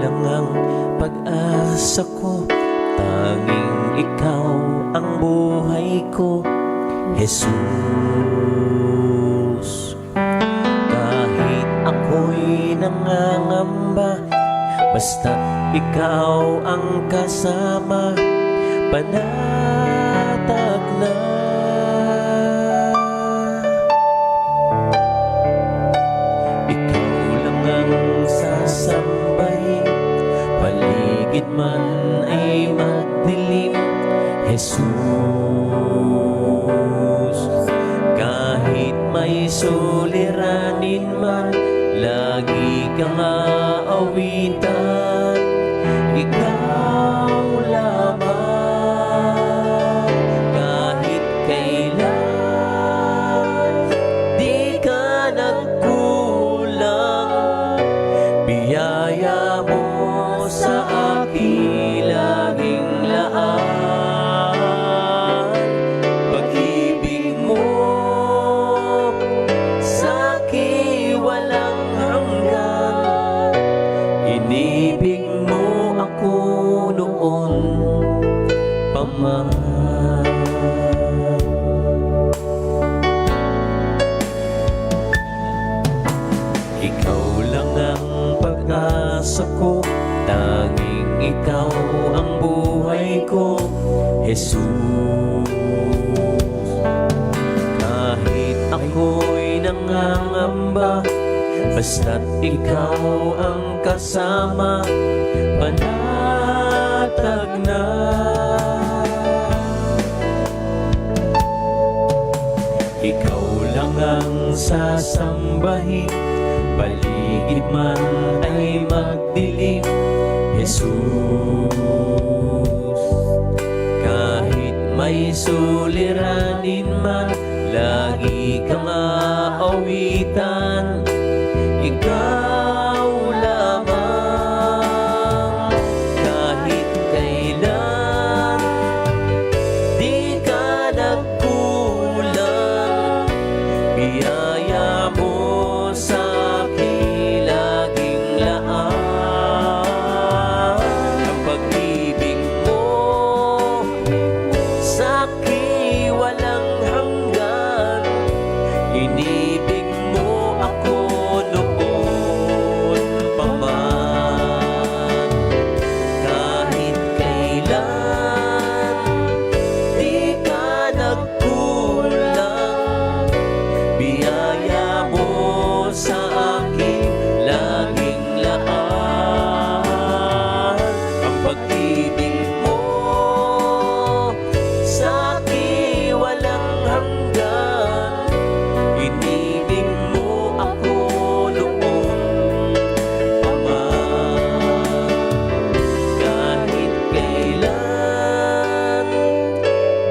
lang ang pag-asa ko, tanging ikaw ang buhay ko, Jesus. Kahit ako'y nangangamba, basta't ikaw ang kasama, panatag na. Ikaw lang ang sasambahin, paligid man ay magdilim, Jesus. Kahit may suliranin man, lagi kang aawitan, ikaw lamang. Kahit kailan di ka nagkulang, biyaya mo sa akin laging laan. Pag-ibig mo sa akin walang hanggan, inibig mo ako noon pa man. Ikaw lang ang pag-asa ko, tanging ikaw ang buhay ko, Jesus. Kahit ako'y nangangamba, basta't ikaw ang kasama, panatag na. Ikaw lang ang sasambahin, paligid man ay magdilim, Jesus. Kahit may suliranin man, lagi kang aawitan, ikaw lamang. Kahit kailan di ka nagkulang, biyaya mo sa akin laging laan. Ang pag-ibig mo sa akin walang hanggan, inibig mo ako noon pa man. Kahit kailan di ka nagkulang, biyaya mo sa akin laging laan. Ang pag-ibig mo sa akin walang hanggan, inibig mo ako noon pa man. Kahit kailan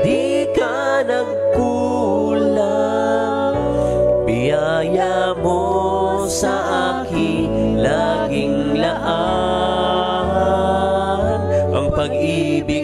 di ka nagkulang, biyaya mo sa akin laging laan. Ang pag-ibig